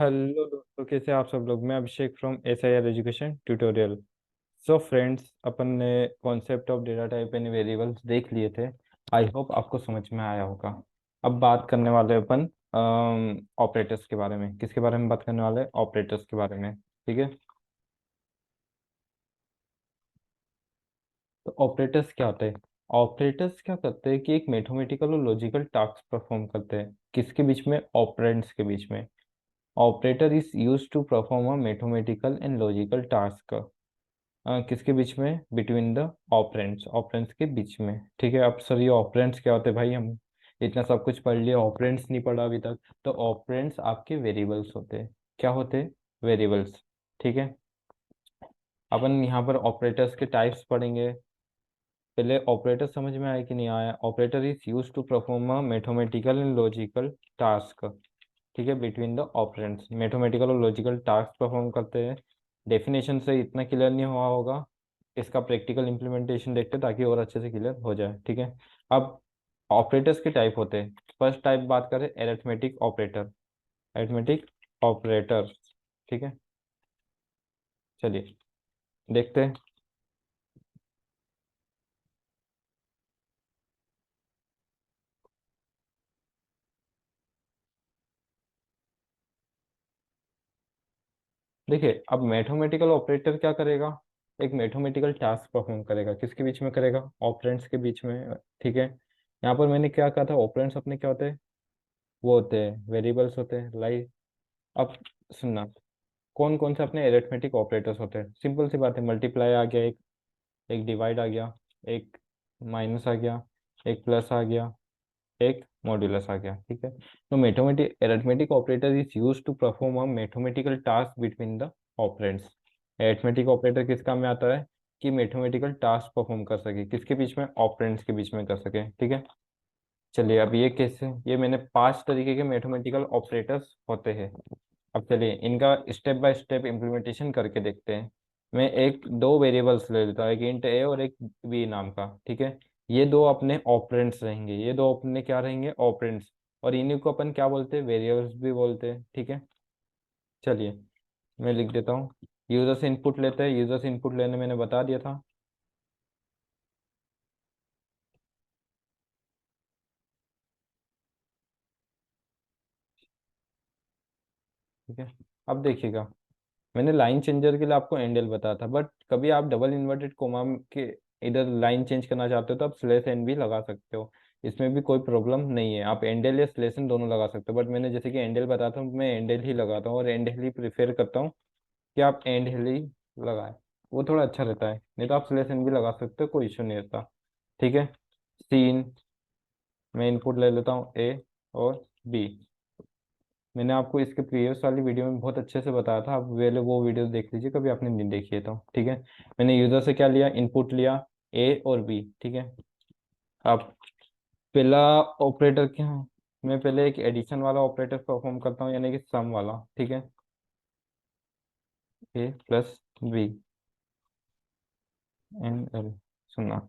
Hello दोस्तों, कैसे हैं आप सब लोग। मैं Abhishek from SIR education tutorial. So friends, अपन ने concept of data type and variables देख लिए थे। आई होप आपको समझ में आया होगा। अब बात करने वाले हैं अपन ऑपरेटर्स के बारे में। किसके बारे में बात करने वाले हैं? ऑपरेटर्स के बारे में। ठीक है। तो ऑपरेटर्स क्या होते हैं? ऑपरेटर्स क्या करते हैं कि एक मैथमेटिकल और लॉजिकल टास्क परफॉर्म करते हैं। किसके बीच में? ऑपरेंड्स के बीच में। Operator is use to perform a mathematical and logical task. किसके बीच में? बिटवीन द ऑपरेंड्स, ऑपरेंड्स के बीच में। ठीक है। अब सर, ये ऑपरेंड्स क्या होते हैं भाई? हम इतना सब कुछ पढ़ लिया, ऑपरेंड्स नहीं पढ़ा अभी तक। तो ऑपरेंड्स आपके वेरिएबल्स होते हैं। क्या होते हैं? वेरिएबल्स। ठीक है। अपन यहाँ पर ऑपरेटर्स के टाइप्स पढ़ेंगे। पहले ऑपरेटर समझ में आया कि नहीं आया? Operator is use to perform a mathematical and logical task. ठीक है। बिटवीन द ऑपरेंड्स मैथमेटिकल और लॉजिकल टास्क परफॉर्म करते हैं। डेफिनेशन से इतना क्लियर नहीं हुआ होगा, इसका प्रैक्टिकल इम्प्लीमेंटेशन देखते हैं ताकि और अच्छे से क्लियर हो जाए। ठीक है। अब ऑपरेटर्स के टाइप होते हैं। फर्स्ट टाइप बात करें, एरिथमेटिक ऑपरेटर। Arithmetic operator. ठीक है। चलिए देखते हैं। देखिए, अब मैथमेटिकल ऑपरेटर क्या करेगा? एक मैथमेटिकल टास्क परफॉर्म करेगा। किसके बीच में करेगा? ऑपरेंड्स के बीच में। ठीक है। यहाँ पर मैंने क्या कहा था? ऑपरेंड्स अपने क्या होते हैं? वो होते हैं वेरिएबल्स होते हैं, लाइक। अब सुनना, कौन कौन से अपने एरिथमेटिक ऑपरेटर्स होते हैं? सिंपल सी बात है, मल्टीप्लाई आ गया, एक एक डिवाइड आ गया, एक माइनस आ गया, एक प्लस आ गया, एक मॉड्यूलस आ गया। ठीक है। तो mathematic arithmetic operator is use to perform a mathematical task between the operands. Arithmetic operator किस काम में आता है? कि मैथमेटिकल टास्क परफॉर्म कर सके। किसके बीच में? ऑपरेंड्स के बीच में कर सके। ठीक है। चलिए, अब ये कैसे? ये मैंने 5 तरीके के मैथमेटिकल ऑपरेटर्स होते हैं। अब चलिए इनका स्टेप बाय स्टेप इम्प्लीमेंटेशन करके देखते हैं। मैं एक दो वेरिएबल्स ले लेता हूँ, एक इंट ए और एक बी नाम का। ठीक है। ये दो अपने ऑपरेंड्स रहेंगे, ये दो अपने क्या रहेंगे? ऑपरेंड्स। और इन्हीं को अपन क्या बोलते हैं? वेरिएबल्स भी बोलते हैं। ठीक है। चलिए मैं लिख देता हूँ। यूजर से इनपुट लेते हैं। यूजर से इनपुट लेने मैंने बता दिया था। ठीक है। अब देखिएगा, मैंने लाइन चेंजर के लिए आपको एंडल बताया था, बट कभी आप डबल इन्वर्टेड कोमा के इधर लाइन चेंज करना चाहते हो तो आप स्लेस एन भी लगा सकते हो। इसमें भी कोई प्रॉब्लम नहीं है, आप एंडल या स्लेस एन दोनों लगा सकते हो। बट मैंने जैसे कि एंडल बताया था, मैं एंडल ही लगाता हूँ और एंडल ही प्रेफर करता हूँ कि आप एंडल ही लगाएं। वो थोड़ा अच्छा रहता है। नहीं तो आप स्लेस एन भी लगा सकते हो, कोई इशू नहीं रहता। ठीक है। सीन, मैं इनपुट ले लेता हूँ ए और बी। मैंने आपको इसके प्रीवियस वाली वीडियो में बहुत अच्छे से बताया था, आप वो वीडियो देख लीजिए कभी आपने नहीं देखी है तो। ठीक है। मैंने यूजर से क्या लिया? इनपुट लिया ए और बी। ठीक है। अब पहला ऑपरेटर क्या है? मैं पहले एक एडिशन वाला ऑपरेटर परफॉर्म करता हूँ, यानी कि सम वाला। ठीक है। ए प्लस बी एंड एल। सुनना,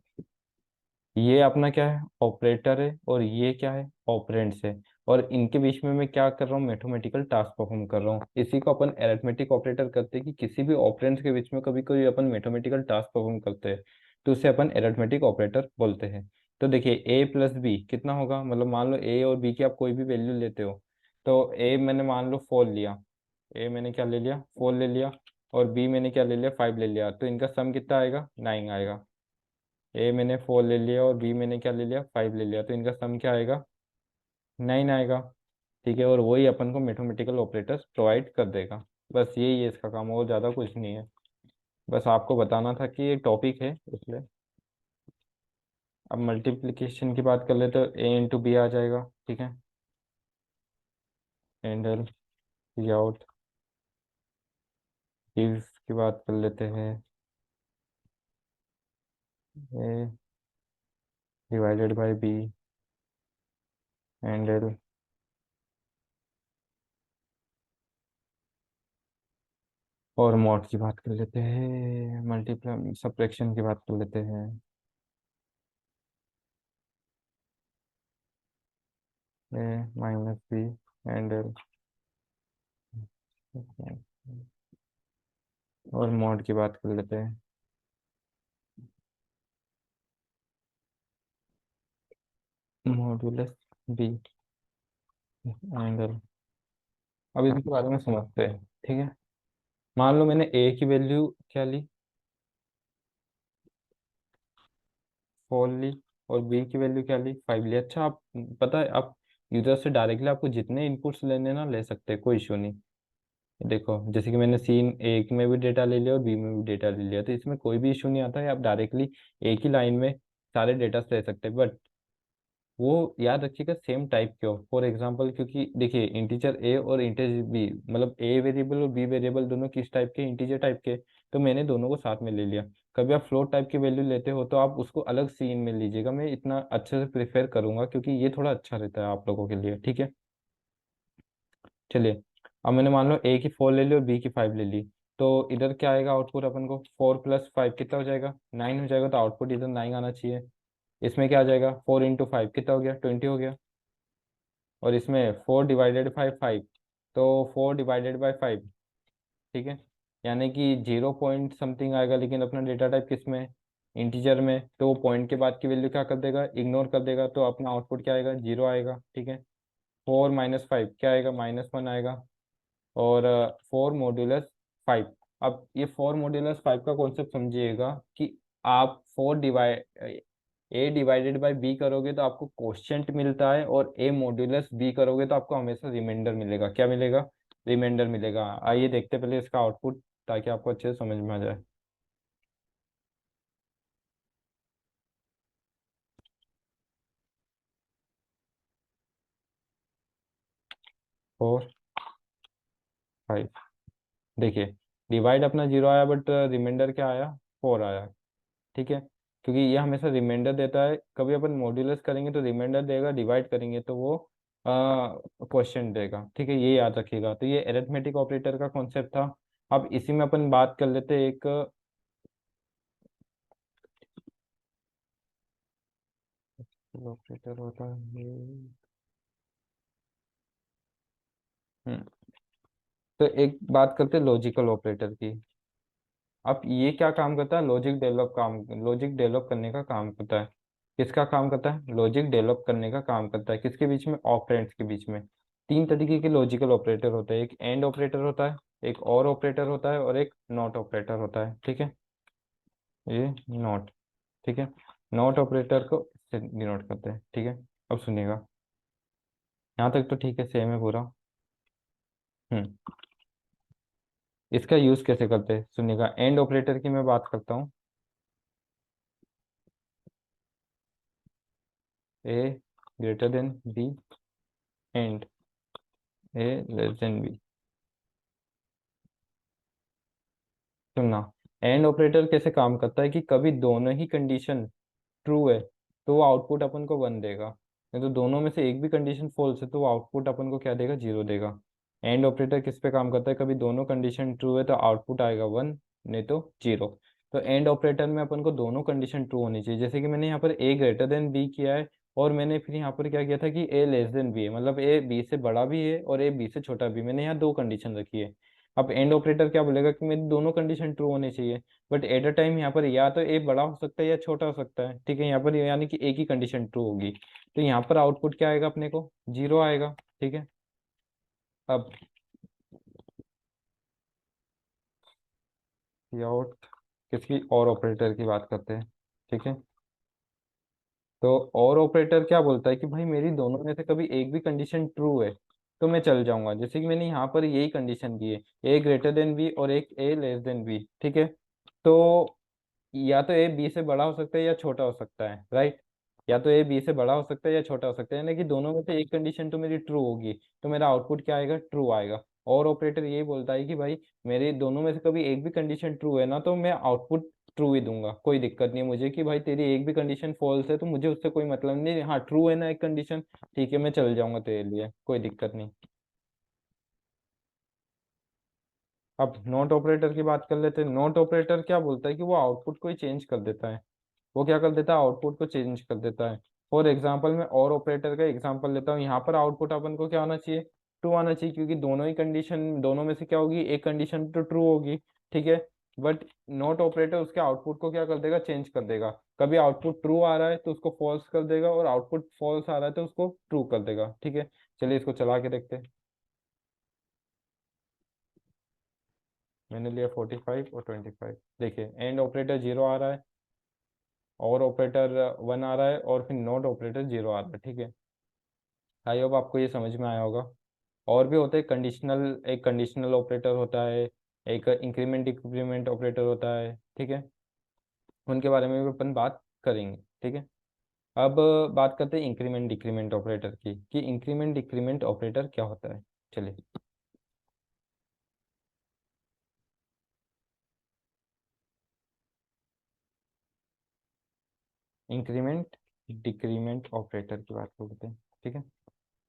ये अपना क्या है? ऑपरेटर है, और ये क्या है? ऑपरेंड्स है। और इनके बीच में मैं क्या कर रहा हूँ? मैथमेटिकल टास्क परफॉर्म कर रहा हूँ। इसी को अपन अरिथमेटिक ऑपरेटर करते हैं कि किसी भी ऑपरेंड्स के बीच में कभी कोई अपन मैथमेटिकल टास्क परफॉर्म करते हैं तो उसे अपन अरिथमेटिक ऑपरेटर बोलते हैं। तो देखिए, ए प्लस बी कितना होगा? मतलब मान लो ए और बी की आप कोई भी वैल्यू लेते हो। तो ए मैंने मान लो 4 लिया, ए मैंने क्या ले लिया? 4 ले लिया। और बी मैंने क्या ले लिया? 5 ले लिया। तो इनका सम कितना आएगा? 9 आएगा। ए मैंने 4 ले लिया और बी मैंने क्या ले लिया? 5 ले लिया। तो इनका सम क्या आएगा? 9 आएगा। ठीक है। और वही अपन को मैथमेटिकल ऑपरेटर्स प्रोवाइड कर देगा। बस यही है इसका काम, और ज़्यादा कुछ नहीं है। बस आपको बताना था कि ये टॉपिक है इसलिए। अब मल्टीप्लिकेशन की बात कर ले तो ए इंटू बी आ जाएगा। ठीक है। एंडल आउट इफ की बात कर लेते हैं। ए डिवाइडेड बाई बी एंडल। और मॉड की बात कर लेते हैं, मल्टीप्लाई सब्ट्रैक्शन की बात कर लेते हैं। ए माइनस बी एंडल और मॉड की बात कर लेते हैं। Modulus B angle. अब इसके बारे में समझते हैं, ठीक है। मान लो मैंने ए की वैल्यू क्या ली, 4 ली, और बी की वैल्यू क्या ली, 5 ली। अच्छा, आप पता है आप यूजर से डायरेक्टली आपको जितने इनपुट्स लेने ना ले सकते हैं, कोई इशू नहीं। देखो जैसे कि मैंने सीन एक में भी डेटा ले लिया और बी में भी डेटा ले लिया, तो इसमें कोई भी इशू नहीं आता है, आप डायरेक्टली एक ही लाइन में सारे डेटा ले सकते हैं। बट वो याद रखिएगा सेम टाइप के हो। फॉर एग्जांपल, क्योंकि देखिए इंटीजर ए और इंटीजर बी, मतलब ए वेरिएबल और बी वेरिएबल दोनों किस टाइप के, इंटीजर टाइप के, तो मैंने दोनों को साथ में ले लिया। कभी आप फ्लोट टाइप की वैल्यू लेते हो तो आप उसको अलग सीन में लीजिएगा, मैं इतना अच्छे से प्रेफर करूंगा क्योंकि ये थोड़ा अच्छा रहता है आप लोगों के लिए, ठीक है। चलिए, अब मैंने मान लो ए की 4 ले ली और बी की 5 ले ली, तो इधर क्या आएगा आउटपुट अपन को, 4 + 5 कितना हो जाएगा, 9 हो जाएगा, तो आउटपुट इधर 9 आना चाहिए। इसमें क्या आ जाएगा, 4 × 5 कितना हो गया, 20 हो गया। और इसमें 4 ÷ 5 5, तो 4 ÷ 5, ठीक है। यानी कि 0 पॉइंट समथिंग आएगा, लेकिन अपना डेटा टाइप किस में है, इंटीजर में, तो वो पॉइंट के बाद की वैल्यू क्या कर देगा, इग्नोर कर देगा, तो अपना आउटपुट क्या आएगा, 0 आएगा, ठीक है। 4 - 5 क्या आएगा, -1 आएगा। और 4 मॉड्यूलस 5। अब ये 4 मॉड्यूलस 5 का कॉन्सेप्ट समझिएगा कि आप 4 A डिवाइडेड बाई बी करोगे तो आपको कोशेंट मिलता है, और A मॉड्यूलस बी करोगे तो आपको हमेशा रिमाइंडर मिलेगा। क्या मिलेगा, रिमाइंडर मिलेगा। आइए देखते हैं पहले इसका आउटपुट, ताकि आपको अच्छे से समझ में आ जाए। 4 5, देखिए डिवाइड अपना 0 आया, बट रिमाइंडर क्या आया, 4 आया, ठीक है। क्योंकि ये हमेशा रिमाइंडर देता है, कभी अपन मॉड्यूलस करेंगे तो रिमाइंडर देगा, डिवाइड करेंगे तो वो क्वेश्चन देगा, ठीक है। ये याद रखिएगा, तो ये एरिथमेटिक ऑपरेटर का कॉन्सेप्ट था। अब इसी में अपन बात कर लेते हैं एक ऑपरेटर होता है। हम्म, तो एक बात करते हैं लॉजिकल ऑपरेटर की। अब ये क्या काम करता है, लॉजिक डेवलप करने का काम करता है। किसका काम करता है, लॉजिक डेवलप करने का काम करता है, किसके बीच में, ऑपरेंड्स के बीच में। तीन तरीके के लॉजिकल ऑपरेटर होते हैं, एक एंड ऑपरेटर होता है, एक और ऑपरेटर होता है, और एक नॉट ऑपरेटर होता है, ठीक है। ये नॉट, ठीक है। नॉट ऑपरेटर को इससे डिनोट करते हैं, ठीक है। अब सुनिएगा, यहाँ तक तो ठीक है, सेम है पूरा। हम्म, इसका यूज कैसे करते हैं सुनिएगा, एंड ऑपरेटर की मैं बात करता हूँ। A greater than B and A < B। सुनना, एंड ऑपरेटर कैसे काम करता है कि कभी दोनों ही कंडीशन ट्रू है तो वो आउटपुट अपन को 1 देगा, नहीं तो दोनों में से एक भी कंडीशन फॉल्स है तो वो आउटपुट अपन को क्या देगा, 0 देगा। एंड ऑपरेटर किस पे काम करता है, कभी दोनों कंडीशन ट्रू है तो आउटपुट आएगा 1, नहीं तो 0। तो एंड ऑपरेटर में अपन को दोनों कंडीशन ट्रू होनी चाहिए, जैसे कि मैंने यहाँ पर A < B किया है, और मैंने फिर यहाँ पर क्या किया था कि A < B है, मतलब A B से बड़ा भी है और A B से छोटा भी। मैंने यहाँ दो कंडीशन रखी है। अब एंड ऑपरेटर क्या बोलेगा कि मेरी दोनों कंडीशन ट्रू होनी चाहिए, बट एट अ टाइम यहाँ पर या तो ए बड़ा हो सकता है या छोटा हो सकता है, ठीक है। यहाँ पर यानी कि एक ही कंडीशन ट्रू होगी, तो यहाँ पर आउटपुट क्या आएगा अपने को, 0 आएगा, ठीक है। अब आउट किसकी, और ऑपरेटर की बात करते हैं, ठीक है। तो और ऑपरेटर क्या बोलता है कि भाई मेरी दोनों में से कभी एक भी कंडीशन ट्रू है तो मैं चल जाऊंगा, जैसे कि मैंने यहाँ पर यही कंडीशन दी है, A < B और एक A < B, ठीक है। तो या तो A B से बड़ा हो सकता है या छोटा हो सकता है, राइट। या तो A B से बड़ा हो सकता है या छोटा हो सकता है, यानी कि दोनों में से एक कंडीशन तो मेरी ट्रू होगी, तो मेरा आउटपुट क्या आएगा, ट्रू आएगा। और ऑपरेटर यही बोलता है कि भाई मेरे दोनों में से कभी एक भी कंडीशन ट्रू है ना, तो मैं आउटपुट ट्रू ही दूंगा, कोई दिक्कत नहीं है मुझे कि भाई तेरी एक भी कंडीशन फॉल्स है तो मुझे उससे कोई मतलब नहीं, हाँ ट्रू है ना एक कंडीशन, ठीक है मैं चल जाऊंगा तेरे लिए, कोई दिक्कत नहीं। अब नॉट ऑपरेटर की बात कर लेते हैं। नॉट ऑपरेटर क्या बोलता है कि वो आउटपुट को ही चेंज कर देता है। वो क्या कर देता है, आउटपुट को चेंज कर देता है। फॉर एग्जाम्पल मैं और ऑपरेटर का एग्जाम्पल लेता हूँ, यहाँ पर आउटपुट अपन को क्या होना चाहिए, ट्रू आना चाहिए, क्योंकि दोनों ही कंडीशन, दोनों में से क्या होगी, एक कंडीशन तो ट्रू होगी, ठीक है। बट नॉट ऑपरेटर उसके आउटपुट को क्या कर देगा, चेंज कर देगा। कभी आउटपुट ट्रू आ रहा है तो उसको फॉल्स कर देगा, और आउटपुट फॉल्स आ रहा है तो उसको ट्रू कर देगा, ठीक है। चलिए इसको चला के देखते हैं। मैंने लिया 45 और 25। देखिए एंड ऑपरेटर जीरो आ रहा है, और ऑपरेटर वन आ रहा है, और फिर नॉट ऑपरेटर जीरो आ रहा है, ठीक है। आई होप आपको ये समझ में आया होगा। और भी होते हैं कंडीशनल, एक कंडीशनल ऑपरेटर होता है, एक इंक्रीमेंट डिक्रीमेंट ऑपरेटर होता है, ठीक है। उनके बारे में भी अपन बात करेंगे, ठीक है। अब बात करते हैं इंक्रीमेंट डिक्रीमेंट ऑपरेटर की, कि इंक्रीमेंट डिक्रीमेंट ऑपरेटर क्या होता है। चलिए। इंक्रीमेंट डिक्रीमेंट ऑपरेटर की बात करते हैं, ठीक है।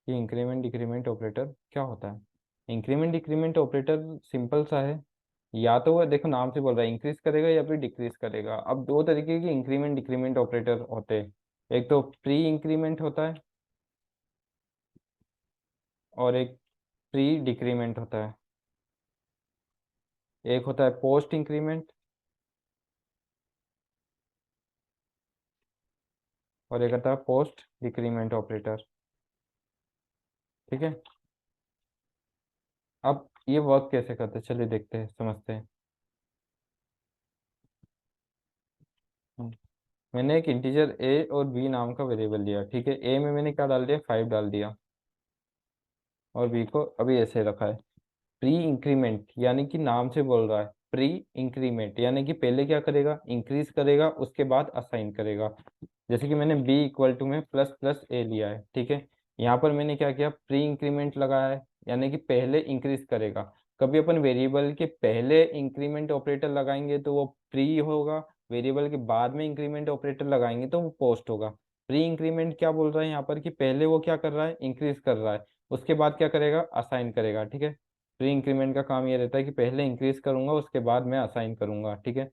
ये इंक्रीमेंट डिक्रीमेंट ऑपरेटर क्या होता है। इंक्रीमेंट डिक्रीमेंट ऑपरेटर सिंपल सा है। या तो वो देखो नाम से बोल रहा है इंक्रीज करेगा या फिर डिक्रीज करेगा। अब दो तरीके के इंक्रीमेंट डिक्रीमेंट ऑपरेटर होते हैं। एक तो प्री इंक्रीमेंट होता है, और एक प्री डिक्रीमेंट होता है। एक होता है पोस्ट इंक्रीमेंट, और एक होता है पोस्ट डिक्रीमेंट ऑपरेटर, ठीक है। अब ये वर्क कैसे करते हैं, चलिए देखते हैं, समझते हैं। हम्म, मैंने एक इंटीजर ए और बी नाम का वेरिएबल लिया, ठीक है। ए में मैंने क्या डाल दिया, 5 डाल दिया, और बी को अभी ऐसे रखा है। प्री इंक्रीमेंट यानी कि नाम से बोल रहा है प्री इंक्रीमेंट, यानी कि पहले क्या करेगा, इंक्रीज करेगा, उसके बाद असाइन करेगा। जैसे कि मैंने बी इक्वल टू में प्लस प्लस ए लिया है, ठीक है। यहाँ पर मैंने क्या किया, प्री इंक्रीमेंट लगाया है, यानी कि पहले इंक्रीज करेगा। कभी अपन वेरिएबल के पहले इंक्रीमेंट ऑपरेटर लगाएंगे तो वो प्री होगा, वेरिएबल के बाद में इंक्रीमेंट ऑपरेटर लगाएंगे तो वो पोस्ट होगा। प्री इंक्रीमेंट क्या बोल रहा है यहाँ पर, कि पहले वो क्या कर रहा है, इंक्रीज कर रहा है, उसके बाद क्या करेगा, असाइन करेगा, ठीक है। प्री इंक्रीमेंट का काम ये रहता है कि पहले इंक्रीज करूंगा, उसके बाद मैं असाइन करूंगा, ठीक है।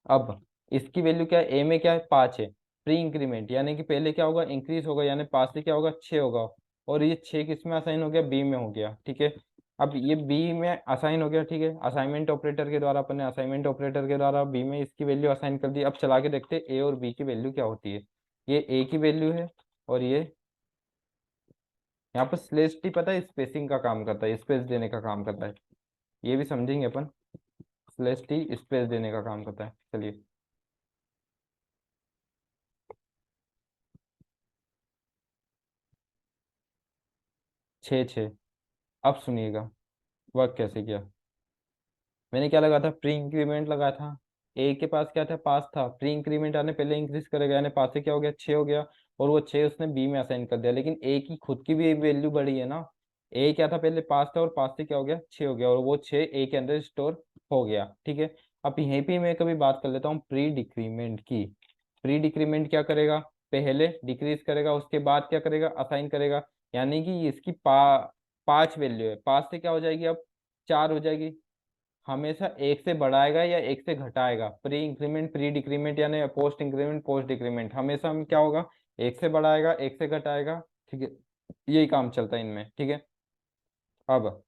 अब इसकी वैल्यू क्या है, ए में क्या है, 5 है। प्री इंक्रीमेंट यानी कि पहले क्या होगा, इंक्रीज होगा, यानी 5 से क्या होगा, 6 होगा। और ये 6 किस में असाइन हो गया, बी में हो गया, ठीक है। अब ये बी में असाइन हो गया, ठीक है। असाइनमेंट ऑपरेटर के द्वारा, अपन ने असाइनमेंट ऑपरेटर के द्वारा बी में इसकी वैल्यू असाइन कर दी। अब चला के देखते हैं ए और बी की वैल्यू क्या होती है। ये ए की वैल्यू है, और ये यहाँ पर स्लेश टी पता है स्पेसिंग का काम करता है, स्पेस देने का काम करता है। ये भी समझेंगे अपन। स्लेश टी स्पेस देने का काम करता है, चलिए। 6 6। अब सुनिएगा वर्क कैसे किया। मैंने क्या लगा था, प्री इंक्रीमेंट लगा था। ए के पास क्या था, 5 था। प्री इंक्रीमेंट आने पहले इंक्रीज करेगा, यानी 5 से क्या हो गया, 6 हो गया। और वो 6 उसने बी में असाइन कर दिया, लेकिन ए की खुद की भी वैल्यू बढ़ी है ना। ए क्या था, पहले 5 था, और 5 से क्या हो गया, 6 हो गया, और वो 6 ए के अंदर स्टोर हो गया, ठीक है। अब यहीं पे मैं कभी बात कर लेता हूँ प्री डिक्रीमेंट की। प्री डिक्रीमेंट क्या करेगा, पहले डिक्रीज करेगा, उसके बाद क्या करेगा, असाइन करेगा। यानी कि इसकी 5 वैल्यू है, 5 से क्या हो जाएगी अब, 4 हो जाएगी। हमेशा एक से बढ़ाएगा या एक से घटाएगा, प्री इंक्रीमेंट प्री डिक्रीमेंट यानी पोस्ट इंक्रीमेंट पोस्ट डिक्रीमेंट, हमेशा हम क्या होगा, एक से बढ़ाएगा एक से घटाएगा, ठीक है। यही काम चलता है इनमें, ठीक है। अब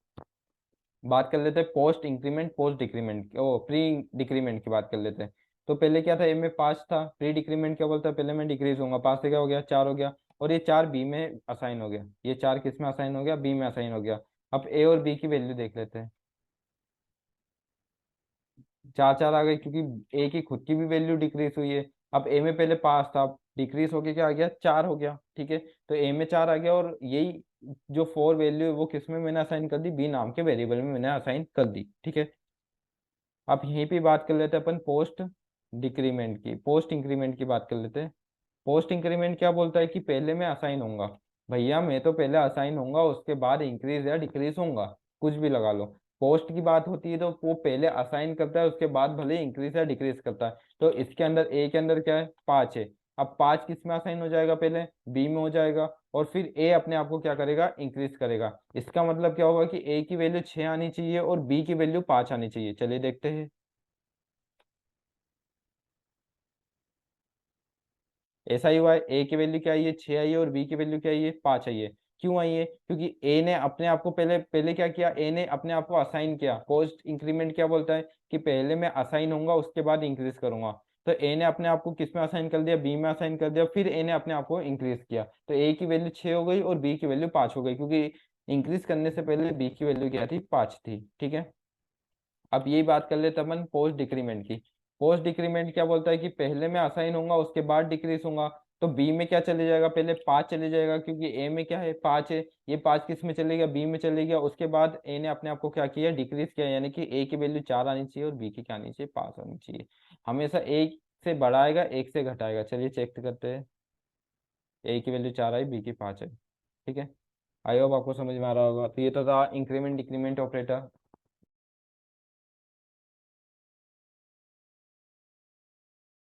बात कर लेते हैं पोस्ट इंक्रीमेंट पोस्ट डिक्रीमेंट, ओ प्री डिक्रीमेंट की बात कर लेते हैं। तो पहले क्या था, ए में 5 था। प्री डिक्रीमेंट क्या बोलता है, पहले मैं डिक्रीज होऊंगा, 5 से क्या हो गया, 4 हो गया। और ये 4 बी में असाइन हो गया, ये 4 किस में असाइन हो गया, बी में असाइन हो गया। अब ए और बी की वैल्यू देख लेते हैं। 4 4 आ गए, क्योंकि ए की खुद की भी वैल्यू डिक्रीज हुई है। अब ए में पहले 5 था, डिक्रीज होके क्या आ गया, 4 हो गया, ठीक है। तो ए में 4 आ गया, और यही जो 4 वैल्यू है वो किस में मैंने असाइन कर दी, बी नाम के वेरिएबल में मैंने असाइन कर दी, ठीक है। अब यहीं पे बात कर लेते हैं अपन पोस्ट डिक्रीमेंट की, पोस्ट इंक्रीमेंट की बात कर लेते हैं। पोस्ट इंक्रीमेंट क्या बोलता है, कि पहले मैं असाइन होऊंगा। भैया मैं तो पहले असाइन होऊंगा, उसके बाद इंक्रीज या डिक्रीज होऊंगा, कुछ भी लगा लो। पोस्ट की बात होती है तो वो पहले असाइन करता है, उसके बाद भले इंक्रीज या डिक्रीज करता है। तो इसके अंदर ए के अंदर क्या है, 5 है। अब 5 किस में असाइन हो जाएगा, पहले बी में हो जाएगा, और फिर ए अपने आप को क्या करेगा, इंक्रीज करेगा। इसका मतलब क्या होगा, कि ए की वैल्यू 6 आनी चाहिए और बी की वैल्यू 5 आनी चाहिए। चलिए देखते हैं। ऐसा ही हुआ है, ए की वैल्यू क्या आई है, 6 आई है, और बी की वैल्यू क्या आई है, 5 आई है। क्यों आई है? क्योंकि ए ने अपने आप को पहले पहले क्या किया, ए ने अपने आप को असाइन किया। पोस्ट इंक्रीमेंट क्या बोलता है कि पहले मैं असाइन होऊंगा उसके बाद इंक्रीज करूंगा। तो ए ने अपने आप को किस में असाइन कर दिया, बी में असाइन कर दिया, फिर ए ने अपने आप को इंक्रीज किया, तो ए की वैल्यू 6 हो गई और बी की वैल्यू 5 हो गई, क्योंकि इंक्रीज करने से पहले बी की वैल्यू क्या थी, 5 थी। ठीक है। अब यही बात कर लेते अपन पोस्ट डिक्रीमेंट की। पोस्ट डिक्रीमेंट क्या बोलता है कि पहले मैं असाइन होऊंगा उसके बाद डिक्रीज होऊंगा। तो बी में क्या चले जाएगा, पहले 5 चले जाएगा, क्योंकि ए में क्या है, 5 है। ये 5 किस में चले गया, बी में चले गया। उसके बाद ए ने अपने आप को क्या किया, डिक्रीज किया, यानी कि ए की वैल्यू 4 आनी चाहिए और बी की क्या आनी चाहिए, 5 आनी चाहिए। हमेशा एक से बढ़ाएगा एक से घटाएगा। चलिए चेक करते हैं। ए की वैल्यू 4 आई, बी की 5 है। ठीक है। आई होप आपको समझ में आ रहा होगा। तो ये तो था इंक्रीमेंट डिक्रीमेंट ऑपरेटर।